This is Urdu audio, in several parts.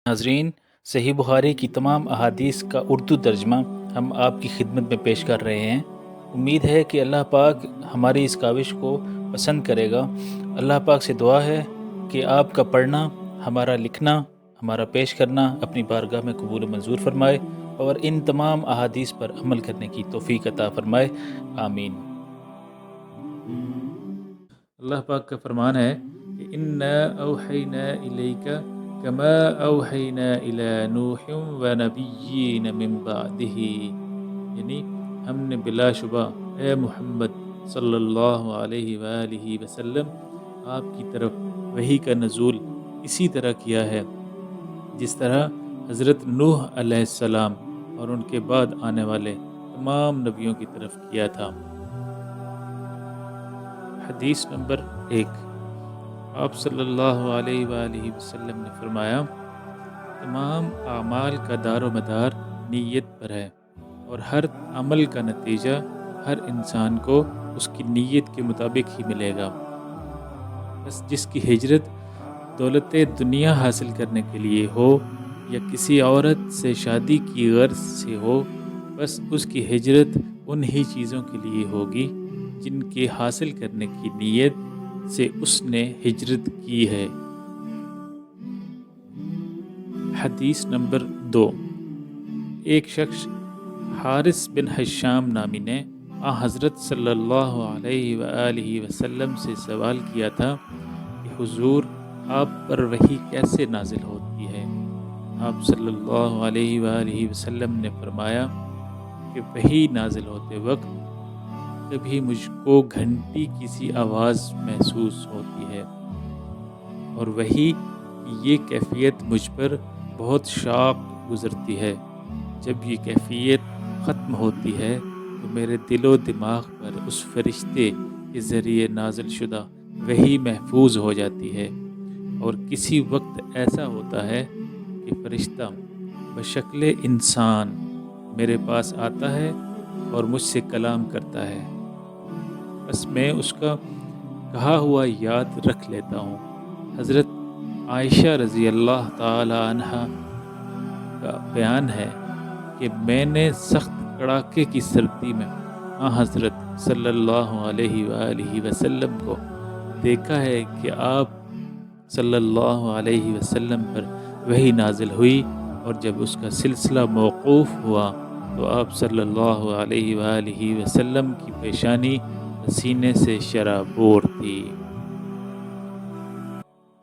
ناظرین، صحیح بخاری کی تمام احادیث کا اردو ترجمہ ہم آپ کی خدمت میں پیش کر رہے ہیں۔ امید ہے کہ اللہ پاک ہماری اس کاوش کو پسند کرے گا۔ اللہ پاک سے دعا ہے کہ آپ کا پڑھنا، ہمارا لکھنا، ہمارا پیش کرنا اپنی بارگاہ میں قبول و منظور فرمائے اور ان تمام احادیث پر عمل کرنے کی توفیق عطا فرمائے، آمین۔ اللہ پاک کا فرمان ہے کہ اِنَّا أَوْحَيْنَا إِلَيْكَ كَمَا أَوْحَيْنَا إِلَى نُوحٍ وَنَبِيِّينَ مِن بَعْدِهِ، یعنی ہم نے بلا شبہ اے محمد صلی اللہ علیہ وآلہ وسلم آپ کی طرف وحی کا نزول اسی طرح کیا ہے جس طرح حضرت نوح علیہ السلام اور ان کے بعد آنے والے تمام نبیوں کی طرف کیا تھا۔ حدیث نمبر 1، آپ صلی اللہ علیہ وآلہ وسلم نے فرمایا، تمام اعمال کا دار و مدار نیت پر ہے، اور ہر عمل کا نتیجہ ہر انسان کو اس کی نیت کے مطابق ہی ملے گا۔ بس جس کی ہجرت دولت دنیا حاصل کرنے کے لیے ہو یا کسی عورت سے شادی کی غرض سے ہو، بس اس کی ہجرت انہی چیزوں کے لیے ہوگی جن کے حاصل کرنے کی نیت سے اس نے ہجرت کی ہے۔ حدیث نمبر 2، ایک شخص حارث بن حشام نامی نے حضرت صلی اللہ علیہ وآلہ وسلم سے سوال کیا تھا کہ حضور، آپ پر وحی کیسے نازل ہوتی ہے؟ آپ صلی اللہ علیہ وآلہ وسلم نے فرمایا کہ وحی نازل ہوتے وقت کبھی مجھ کو گھنٹی کی سی آواز محسوس ہوتی ہے، اور وحی کی یہ کیفیت مجھ پر بہت شاق گزرتی ہے۔ جب یہ کیفیت ختم ہوتی ہے تو میرے دل و دماغ پر اس فرشتے کے ذریعے نازل شدہ وحی محفوظ ہو جاتی ہے، اور کسی وقت ایسا ہوتا ہے کہ فرشتہ بشکل انسان میرے پاس آتا ہے اور مجھ سے کلام کرتا ہے، بس میں اس کا کہا ہوا یاد رکھ لیتا ہوں۔ حضرت عائشہ رضی اللہ تعالی عنہ کا بیان ہے کہ میں نے سخت کڑاکے کی سردی میں حضرت صلی اللہ علیہ وآلہ وسلم کو دیکھا ہے کہ آپ صلی اللہ علیہ وسلم پر وحی نازل ہوئی، اور جب اس کا سلسلہ موقوف ہوا تو آپ صلی اللہ علیہ وآلہ وسلم کی پیشانی سینے سے شرابور تھی۔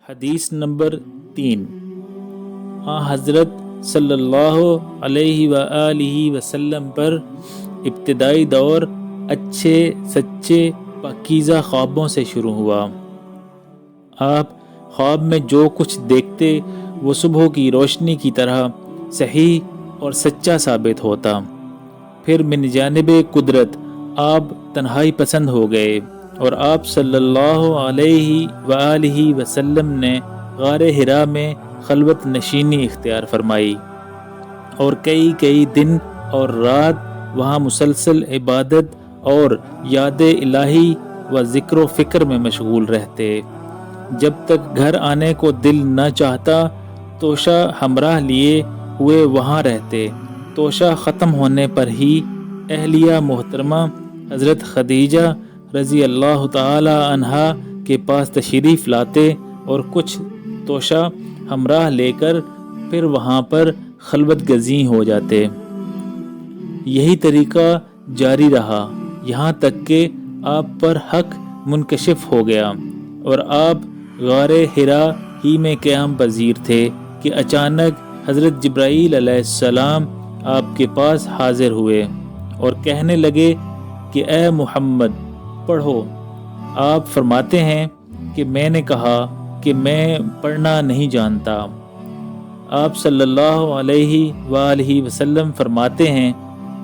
حدیث نمبر 3، حضرت صلی اللہ علیہ وآلہ وسلم پر ابتدائی دور اچھے سچے پاکیزہ خوابوں سے شروع ہوا۔ آپ خواب میں جو کچھ دیکھتے وہ صبح کی روشنی کی طرح صحیح اور سچا ثابت ہوتا۔ پھر من جانب قدرت آپ تنہائی پسند ہو گئے، اور آپ صلی اللہ علیہ وآلہ وسلم نے غار حرا میں خلوت نشینی اختیار فرمائی، اور کئی دن اور رات وہاں مسلسل عبادت اور یاد الہی و ذکر و فکر میں مشغول رہتے۔ جب تک گھر آنے کو دل نہ چاہتا توشہ ہمراہ لیے ہوئے وہاں رہتے۔ توشہ ختم ہونے پر ہی اہلیہ محترمہ حضرت خدیجہ رضی اللہ تعالی عنہا کے پاس تشریف لاتے اور کچھ توشہ ہمراہ لے کر پھر وہاں پر خلوت گزیں ہو جاتے۔ یہی طریقہ جاری رہا یہاں تک کہ آپ پر حق منکشف ہو گیا، اور آپ غار حرا ہی میں قیام پذیر تھے کہ اچانک حضرت جبرائیل علیہ السلام آپ کے پاس حاضر ہوئے اور کہنے لگے کہ اے محمد پڑھو۔ آپ فرماتے ہیں کہ میں نے کہا کہ میں پڑھنا نہیں جانتا۔ آپ صلی اللہ علیہ وآلہ وسلم فرماتے ہیں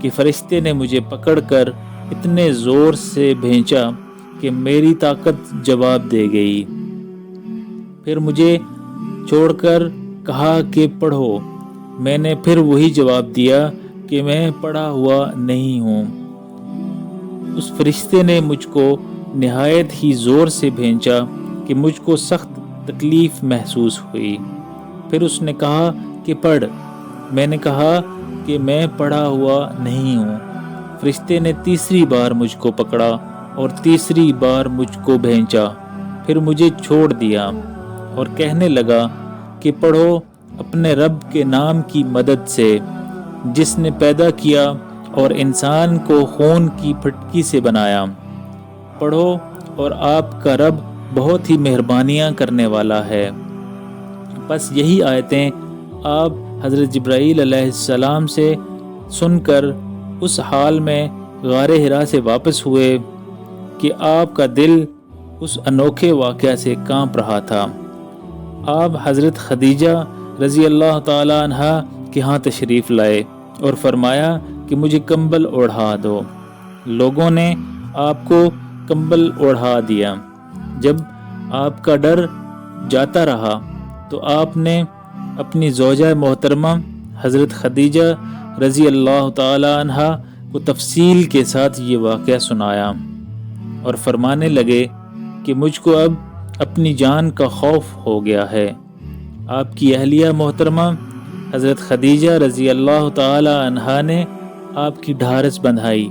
کہ فرشتے نے مجھے پکڑ کر اتنے زور سے بھینچا کہ میری طاقت جواب دے گئی، پھر مجھے چھوڑ کر کہا کہ پڑھو۔ میں نے پھر وہی جواب دیا کہ میں پڑھا ہوا نہیں ہوں۔ اس فرشتے نے مجھ کو نہایت ہی زور سے بھینچا کہ مجھ کو سخت تکلیف محسوس ہوئی۔ پھر اس نے کہا کہ پڑھ۔ میں نے کہا کہ میں پڑھا ہوا نہیں ہوں۔ فرشتے نے تیسری بار مجھ کو پکڑا اور تیسری بار مجھ کو بھینچا، پھر مجھے چھوڑ دیا اور کہنے لگا کہ پڑھو اپنے رب کے نام کی مدد سے، جس نے پیدا کیا اور انسان کو خون کی پھٹکی سے بنایا۔ پڑھو اور آپ کا رب بہت ہی مہربانیاں کرنے والا ہے۔ بس یہی آیتیں آپ حضرت جبرائیل علیہ السلام سے سن کر اس حال میں غار حرا سے واپس ہوئے کہ آپ کا دل اس انوکھے واقعہ سے کانپ رہا تھا۔ آپ حضرت خدیجہ رضی اللہ تعالی عنہ کے ہاں تشریف لائے اور فرمایا کہ مجھے کمبل اوڑھا دو۔ لوگوں نے آپ کو کمبل اوڑھا دیا۔ جب آپ کا ڈر جاتا رہا تو آپ نے اپنی زوجہ محترمہ حضرت خدیجہ رضی اللہ تعالی عنہ کو تفصیل کے ساتھ یہ واقعہ سنایا اور فرمانے لگے کہ مجھ کو اب اپنی جان کا خوف ہو گیا ہے۔ آپ کی اہلیہ محترمہ حضرت خدیجہ رضی اللہ تعالی عنہا نے آپ کی ڈھارس بندھائی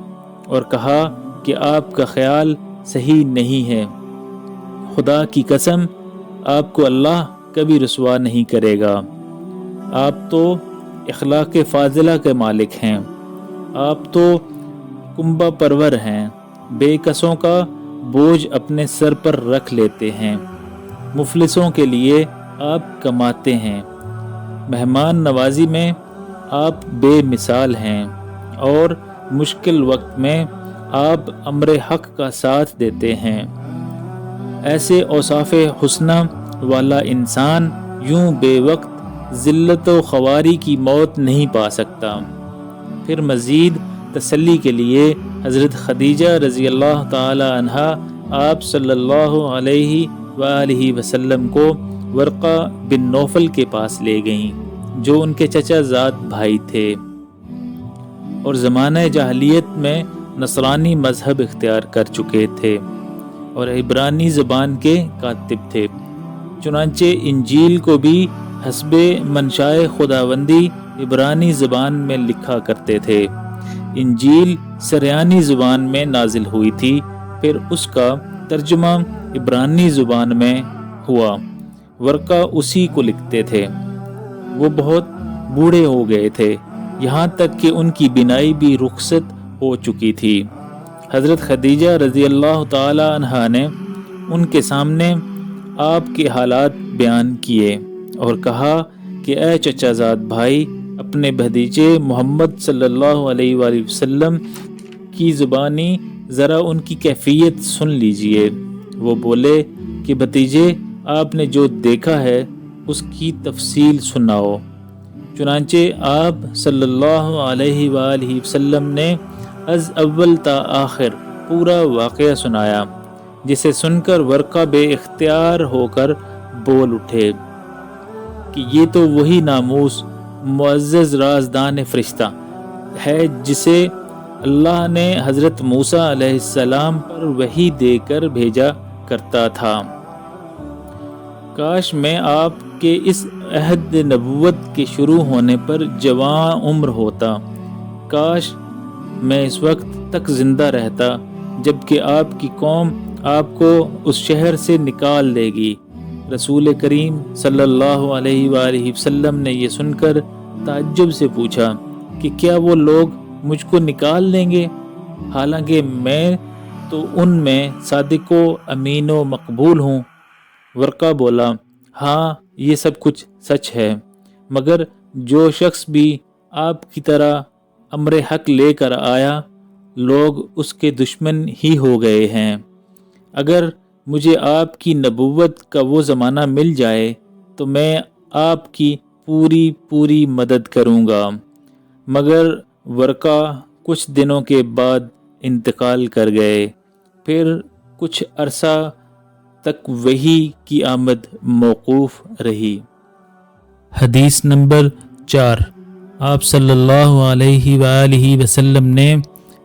اور کہا کہ آپ کا خیال صحیح نہیں ہے، خدا کی قسم آپ کو اللہ کبھی رسوا نہیں کرے گا، آپ تو اخلاق فاضلہ کے مالک ہیں، آپ تو کنبہ پرور ہیں، بے کسوں کا بوجھ اپنے سر پر رکھ لیتے ہیں، مفلسوں کے لیے آپ کماتے ہیں، مہمان نوازی میں آپ بے مثال ہیں اور مشکل وقت میں آپ امر حق کا ساتھ دیتے ہیں۔ ایسے اوصاف حسنہ والا انسان یوں بے وقت ذلت و خواری کی موت نہیں پا سکتا۔ پھر مزید تسلی کے لیے حضرت خدیجہ رضی اللہ تعالی عنہا آپ صلی اللہ علیہ وآلہ وسلم کو ورقہ بن نوفل کے پاس لے گئیں، جو ان کے چچا زاد بھائی تھے اور زمانہ جاہلیت میں نصرانی مذہب اختیار کر چکے تھے اور عبرانی زبان کے کاتب تھے۔ چنانچہ انجیل کو بھی حسب منشائے خداوندی عبرانی زبان میں لکھا کرتے تھے۔ انجیل سریانی زبان میں نازل ہوئی تھی، پھر اس کا ترجمہ عبرانی زبان میں ہوا۔ ورقہ اسی کو لکھتے تھے۔ وہ بہت بوڑھے ہو گئے تھے، یہاں تک کہ ان کی بینائی بھی رخصت ہو چکی تھی۔ حضرت خدیجہ رضی اللہ تعالی عنہا نے ان کے سامنے آپ کے حالات بیان کیے اور کہا کہ اے چچا زاد بھائی، اپنے بھتیجے محمد صلی اللہ علیہ وآلہ وسلم کی زبانی ذرا ان کی کیفیت سن لیجئے۔ وہ بولے کہ بھتیجے، آپ نے جو دیکھا ہے اس کی تفصیل سناؤ۔ چنانچہ آپ صلی اللہ علیہ وآلہ وسلم نے از اول تا آخر پورا واقعہ سنایا، جسے سن کر ورقہ بے اختیار ہو کر بول اٹھے کہ یہ تو وہی ناموس معزز رازدان فرشتہ ہے جسے اللہ نے حضرت موسیٰ علیہ السلام پر وحی دے کر بھیجا کرتا تھا۔ کاش میں آپ کے اس عہد نبوت کے شروع ہونے پر جوان عمر ہوتا، کاش میں اس وقت تک زندہ رہتا جبکہ آپ کی قوم آپ کو اس شہر سے نکال دے گی۔ رسول کریم صلی اللہ علیہ وآلہ وسلم نے یہ سن کر تعجب سے پوچھا کہ کیا وہ لوگ مجھ کو نکال دیں گے، حالانکہ میں تو ان میں صادق و امین و مقبول ہوں۔ ورقہ بولا، ہاں یہ سب کچھ سچ ہے، مگر جو شخص بھی آپ کی طرح امر حق لے کر آیا، لوگ اس کے دشمن ہی ہو گئے ہیں۔ اگر مجھے آپ کی نبوت کا وہ زمانہ مل جائے تو میں آپ کی پوری مدد کروں گا۔ مگر ورقہ کچھ دنوں کے بعد انتقال کر گئے۔ پھر کچھ عرصہ تک وحی کی آمد موقوف رہی۔ حدیث نمبر 4۔ آپ صلی اللہ علیہ وآلہ وسلم نے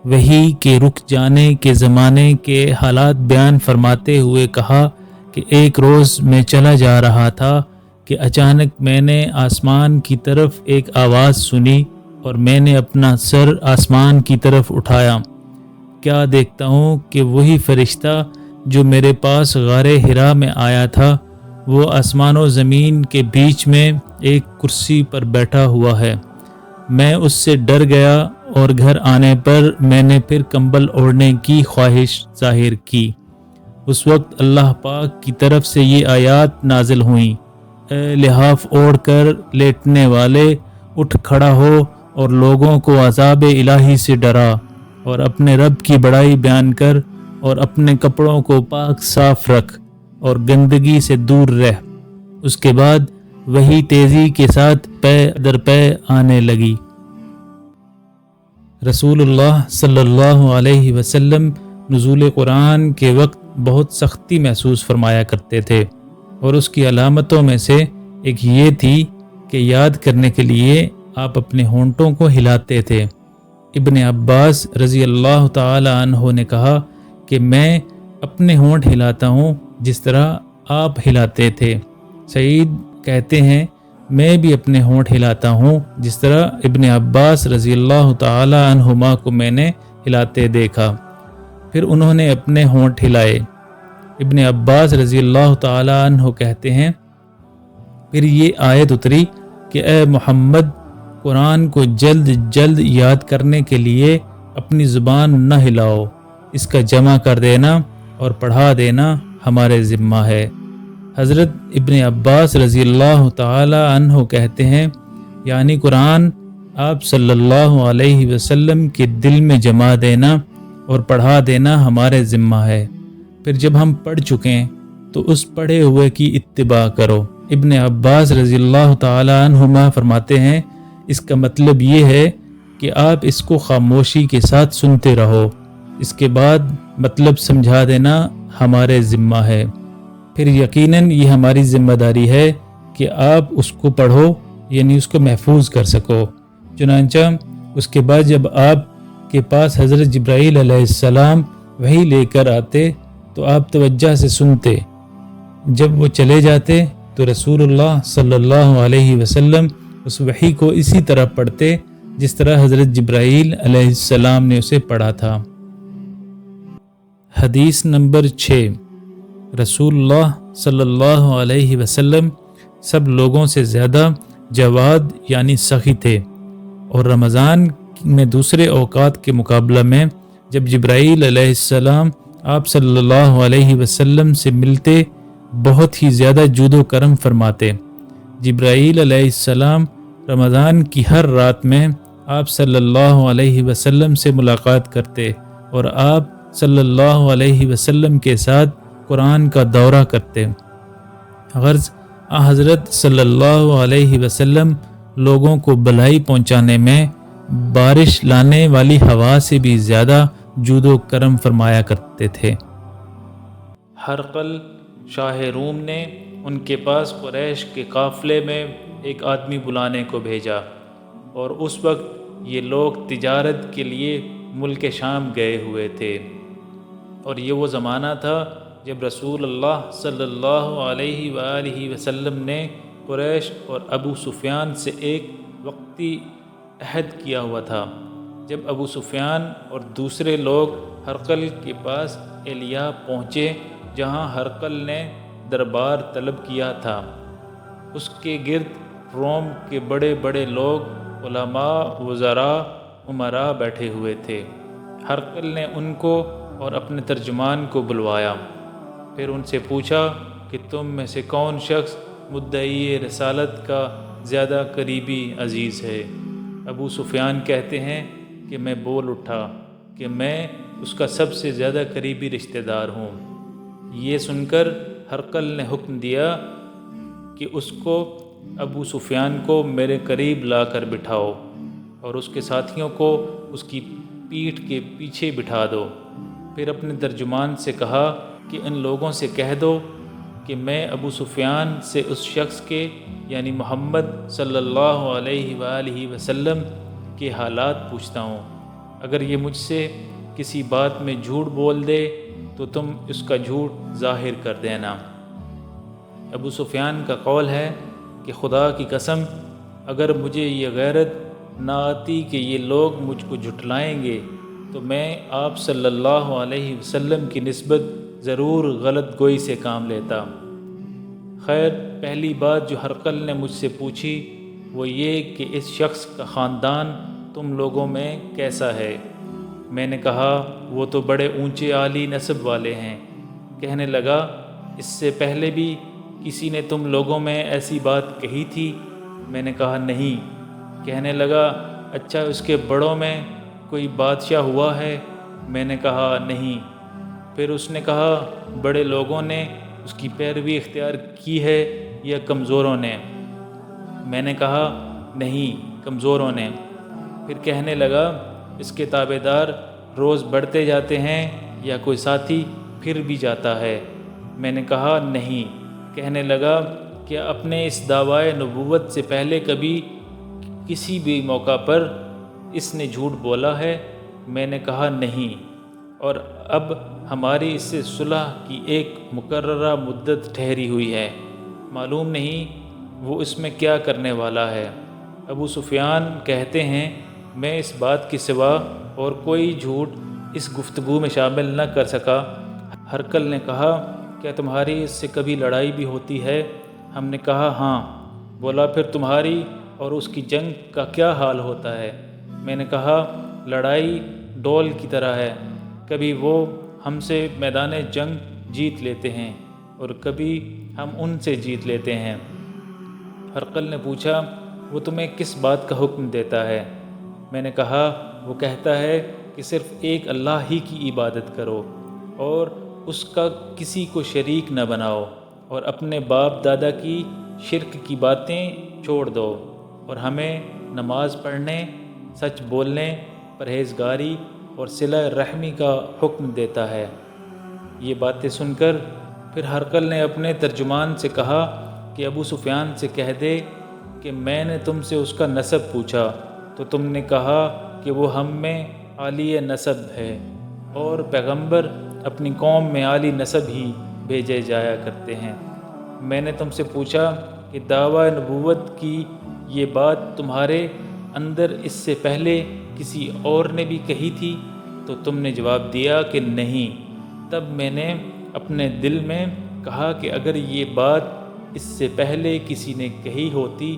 وحی کے رک جانے کے زمانے کے حالات بیان فرماتے ہوئے کہا کہ ایک روز میں چلا جا رہا تھا کہ اچانک میں نے آسمان کی طرف ایک آواز سنی اور میں نے اپنا سر آسمان کی طرف اٹھایا، کیا دیکھتا ہوں کہ وہی فرشتہ جو میرے پاس غار حرا میں آیا تھا وہ آسمان و زمین کے بیچ میں ایک کرسی پر بیٹھا ہوا ہے۔ میں اس سے ڈر گیا اور گھر آنے پر میں نے پھر کمبل اوڑھنے کی خواہش ظاہر کی۔ اس وقت اللہ پاک کی طرف سے یہ آیات نازل ہوئیں، اے لحاف اوڑھ کر لیٹنے والے، اٹھ کھڑا ہو اور لوگوں کو عذاب الہی سے ڈرا، اور اپنے رب کی بڑائی بیان کر، اور اپنے کپڑوں کو پاک صاف رکھ اور گندگی سے دور رہ۔ اس کے بعد وہی تیزی کے ساتھ پے در پے آنے لگی۔ رسول اللہ صلی اللہ علیہ وسلم نزول قرآن کے وقت بہت سختی محسوس فرمایا کرتے تھے، اور اس کی علامتوں میں سے ایک یہ تھی کہ یاد کرنے کے لیے آپ اپنے ہونٹوں کو ہلاتے تھے۔ ابن عباس رضی اللہ تعالی عنہ نے کہا کہ میں اپنے ہونٹ ہلاتا ہوں جس طرح آپ ہلاتے تھے۔ سعید کہتے ہیں میں بھی اپنے ہونٹ ہلاتا ہوں جس طرح ابن عباس رضی اللہ تعالی عنہما کو میں نے ہلاتے دیکھا۔ پھر انہوں نے اپنے ہونٹ ہلائے۔ ابن عباس رضی اللہ تعالی عنہ کہتے ہیں پھر یہ آیت اتری کہ اے محمد، قرآن کو جلد جلد یاد کرنے کے لیے اپنی زبان نہ ہلاؤ، اس کا جمع کر دینا اور پڑھا دینا ہمارے ذمہ ہے۔ حضرت ابن عباس رضی اللہ تعالی عنہ کہتے ہیں یعنی قرآن آپ صلی اللہ علیہ وسلم کے دل میں جما دینا اور پڑھا دینا ہمارے ذمہ ہے، پھر جب ہم پڑھ چکیں تو اس پڑھے ہوئے کی اتباع کرو۔ ابن عباس رضی اللہ تعالی عنہما فرماتے ہیں اس کا مطلب یہ ہے کہ آپ اس کو خاموشی کے ساتھ سنتے رہو، اس کے بعد مطلب سمجھا دینا ہمارے ذمہ ہے، پھر یقیناً یہ ہماری ذمہ داری ہے کہ آپ اس کو پڑھو، یعنی اس کو محفوظ کر سکو۔ چنانچہ اس کے بعد جب آپ کے پاس حضرت جبرائیل علیہ السلام وحی لے کر آتے تو آپ توجہ سے سنتے، جب وہ چلے جاتے تو رسول اللہ صلی اللہ علیہ وسلم اس وحی کو اسی طرح پڑھتے جس طرح حضرت جبرائیل علیہ السلام نے اسے پڑھا تھا۔ حدیث نمبر 6۔ رسول اللہ صلی اللہ علیہ وسلم سب لوگوں سے زیادہ جواد یعنی سخی تھے، اور رمضان میں دوسرے اوقات کے مقابلہ میں جب جبرائیل علیہ السلام آپ صلی اللہ علیہ وسلم سے ملتے بہت ہی زیادہ جود و کرم فرماتے۔ جبرائیل علیہ السلام رمضان کی ہر رات میں آپ صلی اللہ علیہ وسلم سے ملاقات کرتے اور آپ صلی اللہ علیہ وسلم کے ساتھ قرآن کا دورہ کرتے۔ غرض حضرت صلی اللہ علیہ وسلم لوگوں کو بھلائی پہنچانے میں بارش لانے والی ہوا سے بھی زیادہ جود و کرم فرمایا کرتے تھے۔ ہرقل شاہ روم نے ان کے پاس قریش کے قافلے میں ایک آدمی بلانے کو بھیجا، اور اس وقت یہ لوگ تجارت کے لیے ملک شام گئے ہوئے تھے، اور یہ وہ زمانہ تھا جب رسول اللہ صلی اللہ علیہ وآلہ وسلم نے قریش اور ابو سفیان سے ایک وقتی عہد کیا ہوا تھا۔ جب ابو سفیان اور دوسرے لوگ ہرقل کے پاس ایلیا پہنچے جہاں ہرقل نے دربار طلب کیا تھا، اس کے گرد روم کے بڑے بڑے لوگ، علماء، وزراء، امراء بیٹھے ہوئے تھے۔ ہرقل نے ان کو اور اپنے ترجمان کو بلوایا، پھر ان سے پوچھا کہ تم میں سے کون شخص مدعی رسالت کا زیادہ قریبی عزیز ہے؟ ابو سفیان کہتے ہیں کہ میں بول اٹھا کہ میں اس کا سب سے زیادہ قریبی رشتہ دار ہوں۔ یہ سن کر ہرقل نے حکم دیا کہ اس کو ابو سفیان کو میرے قریب لا کر بٹھاؤ اور اس کے ساتھیوں کو اس کی پیٹھ کے پیچھے بٹھا دو۔ پھر اپنے ترجمان سے کہا کہ ان لوگوں سے کہہ دو کہ میں ابو سفیان سے اس شخص کے یعنی محمد صلی اللہ علیہ وآلہ وسلم کے حالات پوچھتا ہوں، اگر یہ مجھ سے کسی بات میں جھوٹ بول دے تو تم اس کا جھوٹ ظاہر کر دینا۔ ابو سفیان کا قول ہے کہ خدا کی قسم اگر مجھے یہ غیرت نہ آتی کہ یہ لوگ مجھ کو جھٹلائیں گے تو میں آپ صلی اللہ علیہ وسلم کی نسبت ضرور غلط گوئی سے کام لیتا۔ خیر، پہلی بات جو ہرقل نے مجھ سے پوچھی وہ یہ کہ اس شخص کا خاندان تم لوگوں میں کیسا ہے؟ میں نے کہا وہ تو بڑے اونچے عالی نسب والے ہیں۔ کہنے لگا اس سے پہلے بھی کسی نے تم لوگوں میں ایسی بات کہی تھی؟ میں نے کہا نہیں۔ کہنے لگا اچھا اس کے بڑوں میں کوئی بادشاہ ہوا ہے؟ میں نے کہا نہیں۔ پھر اس نے کہا بڑے لوگوں نے اس کی پیروی اختیار کی ہے یا کمزوروں نے؟ میں نے کہا نہیں، کمزوروں نے۔ پھر کہنے لگا اس کے تابع دار روز بڑھتے جاتے ہیں یا کوئی ساتھی پھر بھی جاتا ہے؟ میں نے کہا نہیں۔ کہنے لگا کہ اپنے اس دعویٰ نبوت سے پہلے کبھی کسی بھی موقع پر اس نے جھوٹ بولا ہے؟ میں نے کہا نہیں، اور اب ہماری اس سے صلح کی ایک مقررہ مدت ٹھہری ہوئی ہے، معلوم نہیں وہ اس میں کیا کرنے والا ہے۔ ابو سفیان کہتے ہیں میں اس بات کے سوا اور کوئی جھوٹ اس گفتگو میں شامل نہ کر سکا۔ ہرقل نے کہا کیا تمہاری اس سے کبھی لڑائی بھی ہوتی ہے؟ ہم نے کہا ہاں۔ بولا پھر تمہاری اور اس کی جنگ کا کیا حال ہوتا ہے؟ میں نے کہا لڑائی ڈول کی طرح ہے، کبھی وہ ہم سے میدان جنگ جیت لیتے ہیں اور کبھی ہم ان سے جیت لیتے ہیں۔ ہرقل نے پوچھا وہ تمہیں کس بات کا حکم دیتا ہے؟ میں نے کہا وہ کہتا ہے کہ صرف ایک اللہ ہی کی عبادت کرو اور اس کا کسی کو شریک نہ بناؤ، اور اپنے باپ دادا کی شرک کی باتیں چھوڑ دو، اور ہمیں نماز پڑھنے، سچ بولنے، پرہیزگاری اور صلہ رحمی کا حکم دیتا ہے۔ یہ باتیں سن کر پھر ہرقل نے اپنے ترجمان سے کہا کہ ابو سفیان سے کہہ دے کہ میں نے تم سے اس کا نسب پوچھا تو تم نے کہا کہ وہ ہم میں عالی نسب ہے، اور پیغمبر اپنی قوم میں عالی نسب ہی بھیجے جایا کرتے ہیں۔ میں نے تم سے پوچھا کہ دعویٰ نبوت کی یہ بات تمہارے اندر اس سے پہلے کسی اور نے بھی کہی تھی؟ تو تم نے جواب دیا کہ نہیں۔ تب میں نے اپنے دل میں کہا کہ اگر یہ بات اس سے پہلے کسی نے کہی ہوتی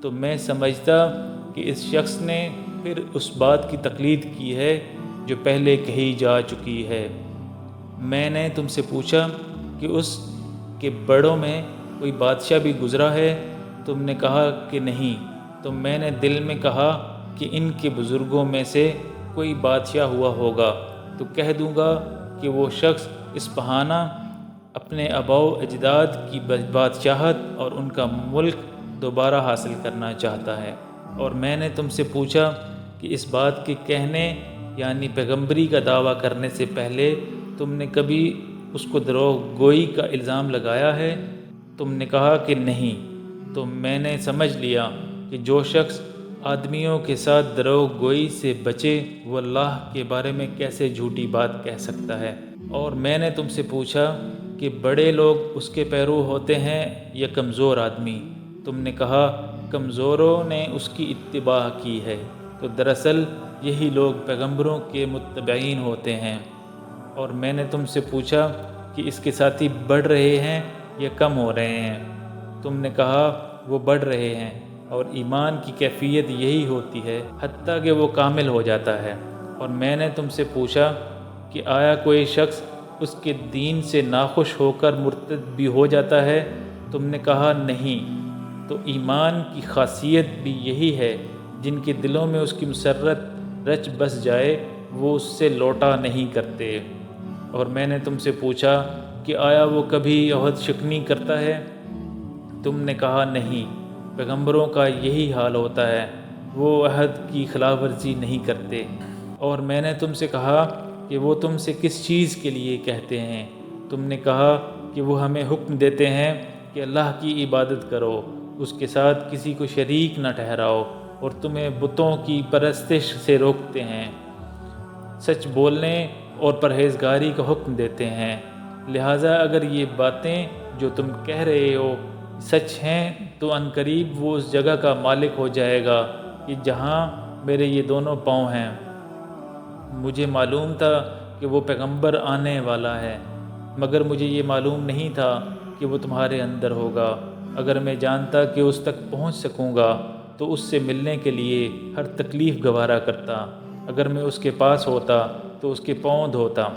تو میں سمجھتا کہ اس شخص نے پھر اس بات کی تقلید کی ہے جو پہلے کہی جا چکی ہے۔ میں نے تم سے پوچھا کہ اس کے بڑوں میں کوئی بادشاہ بھی گزرا ہے؟ تم نے کہا کہ نہیں۔ تو میں نے دل میں کہا کہ ان کے بزرگوں میں سے کوئی بادشاہ ہوا ہوگا تو کہہ دوں گا کہ وہ شخص اس بہانہ اپنے آباء و اجداد کی بادشاہت اور ان کا ملک دوبارہ حاصل کرنا چاہتا ہے۔ اور میں نے تم سے پوچھا کہ اس بات کے کہنے یعنی پیغمبری کا دعویٰ کرنے سے پہلے تم نے کبھی اس کو دروغ گوئی کا الزام لگایا ہے؟ تم نے کہا کہ نہیں۔ تو میں نے سمجھ لیا کہ جو شخص آدمیوں کے ساتھ دروغ گوئی سے بچے وہ اللہ کے بارے میں کیسے جھوٹی بات کہہ سکتا ہے۔ اور میں نے تم سے پوچھا کہ بڑے لوگ اس کے پیرو ہوتے ہیں یا کمزور آدمی؟ تم نے کہا کمزوروں نے اس کی اتباع کی ہے، تو دراصل یہی لوگ پیغمبروں کے متبعین ہوتے ہیں۔ اور میں نے تم سے پوچھا کہ اس کے ساتھی بڑھ رہے ہیں یا کم ہو رہے ہیں؟ تم نے کہا وہ بڑھ رہے ہیں، اور ایمان کی کیفیت یہی ہوتی ہے حتیٰ کہ وہ کامل ہو جاتا ہے۔ اور میں نے تم سے پوچھا کہ آیا کوئی شخص اس کے دین سے ناخوش ہو کر مرتد بھی ہو جاتا ہے؟ تم نے کہا نہیں۔ تو ایمان کی خاصیت بھی یہی ہے، جن کے دلوں میں اس کی مسرت رچ بس جائے وہ اس سے لوٹا نہیں کرتے۔ اور میں نے تم سے پوچھا کہ آیا وہ کبھی عہد شکنی کرتا ہے؟ تم نے کہا نہیں۔ پیغمبروں کا یہی حال ہوتا ہے، وہ عہد کی خلاف ورزی نہیں کرتے۔ اور میں نے تم سے کہا کہ وہ تم سے کس چیز کے لیے کہتے ہیں؟ تم نے کہا کہ وہ ہمیں حکم دیتے ہیں کہ اللہ کی عبادت کرو، اس کے ساتھ کسی کو شریک نہ ٹھہراؤ، اور تمہیں بتوں کی پرستش سے روکتے ہیں، سچ بولنے اور پرہیزگاری کا حکم دیتے ہیں۔ لہٰذا اگر یہ باتیں جو تم کہہ رہے ہو سچ ہیں تو عنقریب وہ اس جگہ کا مالک ہو جائے گا کہ جہاں میرے یہ دونوں پاؤں ہیں۔ مجھے معلوم تھا کہ وہ پیغمبر آنے والا ہے، مگر مجھے یہ معلوم نہیں تھا کہ وہ تمہارے اندر ہوگا۔ اگر میں جانتا کہ اس تک پہنچ سکوں گا تو اس سے ملنے کے لیے ہر تکلیف گوارا کرتا۔ اگر میں اس کے پاس ہوتا تو اس کے پاؤں دھوتا۔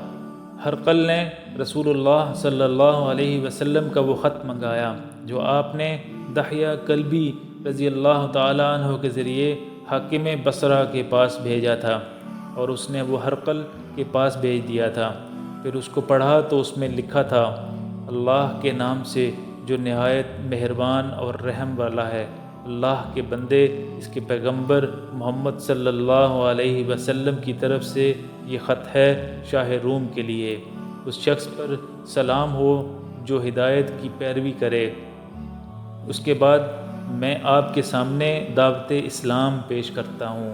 ہرقل نے رسول اللہ صلی اللہ علیہ وسلم کا وہ خط منگایا جو آپ نے دحیہ کلبی رضی اللہ تعالیٰ عنہ کے ذریعے حاکم بصرہ کے پاس بھیجا تھا، اور اس نے وہ ہرقل کے پاس بھیج دیا تھا۔ پھر اس کو پڑھا تو اس میں لکھا تھا، اللہ کے نام سے جو نہایت مہربان اور رحم والا ہے۔ اللہ کے بندے، اس کے پیغمبر محمد صلی اللہ علیہ وسلم کی طرف سے یہ خط ہے شاہ روم کے لیے۔ اس شخص پر سلام ہو جو ہدایت کی پیروی کرے۔ اس کے بعد میں آپ کے سامنے دعوت اسلام پیش کرتا ہوں۔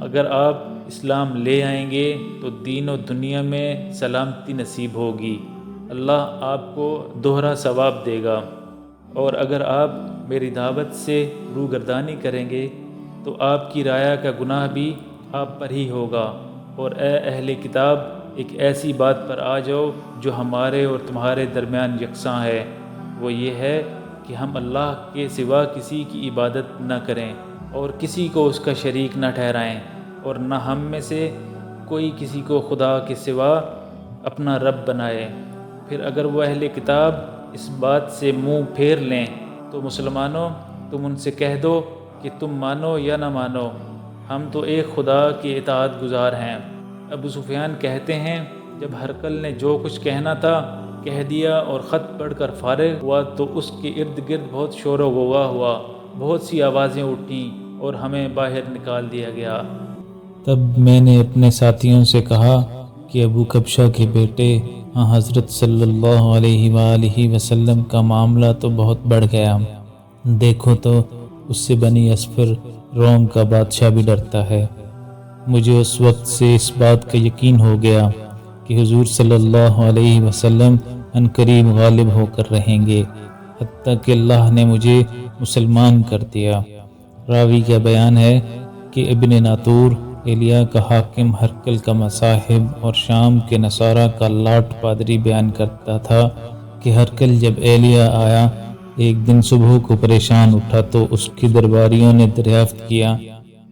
اگر آپ اسلام لے آئیں گے تو دین و دنیا میں سلامتی نصیب ہوگی، اللہ آپ کو دوہرا ثواب دے گا، اور اگر آپ میری دعوت سے روگردانی کریں گے تو آپ کی رعایا کا گناہ بھی آپ پر ہی ہوگا۔ اور اے اہل کتاب، ایک ایسی بات پر آ جاؤ جو ہمارے اور تمہارے درمیان یکساں ہے، وہ یہ ہے کہ ہم اللہ کے سوا کسی کی عبادت نہ کریں اور کسی کو اس کا شریک نہ ٹھہرائیں، اور نہ ہم میں سے کوئی کسی کو خدا کے سوا اپنا رب بنائے۔ پھر اگر وہ اہل کتاب اس بات سے منہ پھیر لیں تو مسلمانوں، تم ان سے کہہ دو کہ تم مانو یا نہ مانو، ہم تو ایک خدا کے اطاعت گزار ہیں۔ ابو سفیان کہتے ہیں، جب ہرقل نے جو کچھ کہنا تھا کہہ دیا اور خط پڑھ کر فارغ ہوا تو اس کے ارد گرد بہت شور و غوغا ہوا، بہت سی آوازیں اٹھیں اور ہمیں باہر نکال دیا گیا۔ تب میں نے اپنے ساتھیوں سے کہا کہ ابو کبشہ کے بیٹے حضرت صلی اللہ علیہ وآلہ وسلم کا معاملہ تو بہت بڑھ گیا، دیکھو تو اس سے بنی اصفر روم کا بادشاہ بھی ڈرتا ہے۔ مجھے اس وقت سے اس بات کا یقین ہو گیا کہ حضور صلی اللہ علیہ وسلم عنقریب غالب ہو کر رہیں گے، حتیٰ کہ اللہ نے مجھے مسلمان کر دیا۔ راوی کا بیان ہے کہ ابن ناطور ایلیا کا حاکم ہرقل کا مصاحب اور شام کے نصارہ کا لاٹ پادری بیان کرتا تھا کہ ہرقل جب ایلیا آیا ایک دن صبح کو پریشان اٹھا تو اس کے درباریوں نے دریافت کیا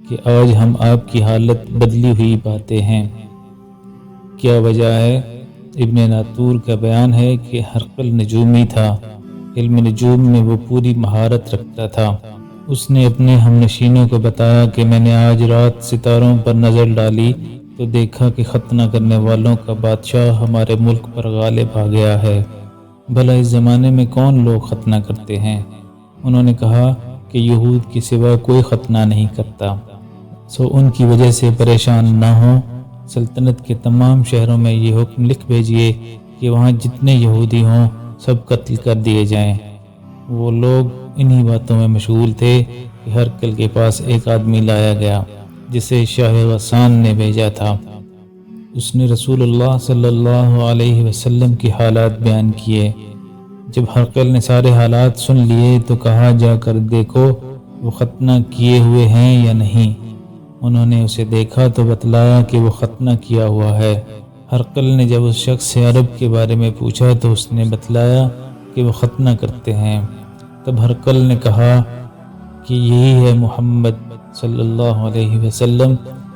کہ آج ہم آپ کی حالت بدلی ہوئی پاتے ہیں، کیا وجہ ہے؟ ابن ناطور کا بیان ہے کہ ہرقل نجومی تھا، علم نجوم میں وہ پوری مہارت رکھتا تھا۔ اس نے اپنے ہم نشینوں کو بتایا کہ میں نے آج رات ستاروں پر نظر ڈالی تو دیکھا کہ ختنہ کرنے والوں کا بادشاہ ہمارے ملک پر غالب آ گیا ہے۔ بھلا اس زمانے میں کون لوگ ختنہ کرتے ہیں؟ انہوں نے کہا کہ یہود کے سوا کوئی ختنہ نہیں کرتا، سو ان کی وجہ سے پریشان نہ ہوں۔ سلطنت کے تمام شہروں میں یہ حکم لکھ بھیجیے کہ وہاں جتنے یہودی ہوں سب قتل کر دیے جائیں۔ وہ لوگ انہی باتوں میں مشغول تھے کہ ہرقل کے پاس ایک آدمی لایا گیا جسے شاہ غسان نے بھیجا تھا۔ اس نے رسول اللہ صلی اللہ علیہ وسلم کی حالات بیان کیے۔ جب ہرقل نے سارے حالات سن لیے تو کہا، جا کر دیکھو وہ ختنہ کیے ہوئے ہیں یا نہیں۔ انہوں نے اسے دیکھا تو بتلایا کہ وہ ختنہ کیا ہوا ہے۔ ہرقل نے جب اس شخص سے عرب کے بارے میں پوچھا تو اس نے بتلایا کہ وہ ختنہ کرتے ہیں۔ تب ہرقل نے کہا کہ یہی ہے محمد صلی اللہ علیہ وسلم،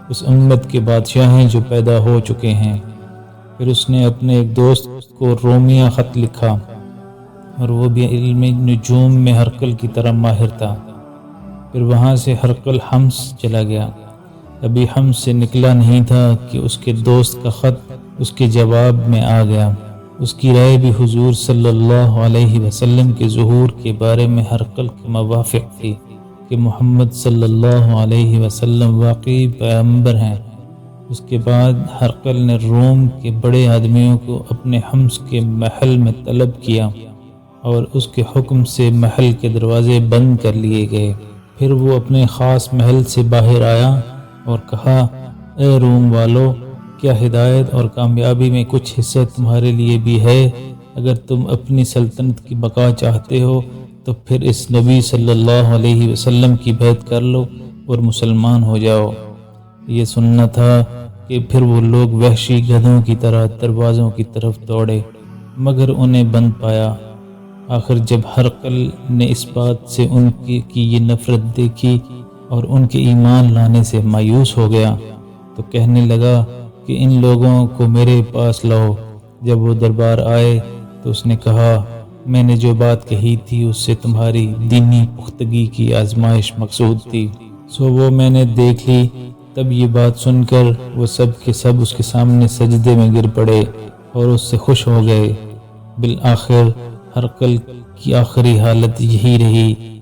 اس امت کے بادشاہ ہیں جو پیدا ہو چکے ہیں۔ پھر اس نے اپنے ایک دوست کو رومیہ خط لکھا، اور وہ بھی علم نجوم میں ہرقل کی طرح ماہر تھا۔ پھر وہاں سے ہرقل حمص چلا گیا۔ ابھی حمص سے نکلا نہیں تھا کہ اس کے دوست کا خط اس کے جواب میں آ گیا۔ اس کی رائے بھی حضور صلی اللہ علیہ وسلم کے ظہور کے بارے میں ہرقل کے موافق تھی کہ محمد صلی اللہ علیہ وسلم واقعی پیغمبر ہیں۔ اس کے بعد ہرقل نے روم کے بڑے آدمیوں کو اپنے حمص کے محل میں طلب کیا اور اس کے حکم سے محل کے دروازے بند کر لیے گئے۔ پھر وہ اپنے خاص محل سے باہر آیا اور کہا، اے روم والو، کیا ہدایت اور کامیابی میں کچھ حصہ تمہارے لیے بھی ہے؟ اگر تم اپنی سلطنت کی بقا چاہتے ہو تو پھر اس نبی صلی اللہ علیہ وسلم کی بیعت کر لو اور مسلمان ہو جاؤ۔ یہ سننا تھا کہ پھر وہ لوگ وحشی گدھوں کی طرح دروازوں کی طرف دوڑے، مگر انہیں بند پایا۔ آخر جب ہرقل نے اس بات سے ان کی یہ نفرت دیکھی اور ان کے ایمان لانے سے مایوس ہو گیا تو کہنے لگا کہ ان لوگوں کو میرے پاس لاؤ۔ جب وہ دربار آئے تو اس نے کہا، میں نے جو بات کہی تھی اس سے تمہاری دینی پختگی کی آزمائش مقصود تھی، سو وہ میں نے دیکھ لی۔ تب یہ بات سن کر وہ سب کے سب اس کے سامنے سجدے میں گر پڑے اور اس سے خوش ہو گئے۔ بالآخر ہرقل کی آخری حالت یہی رہی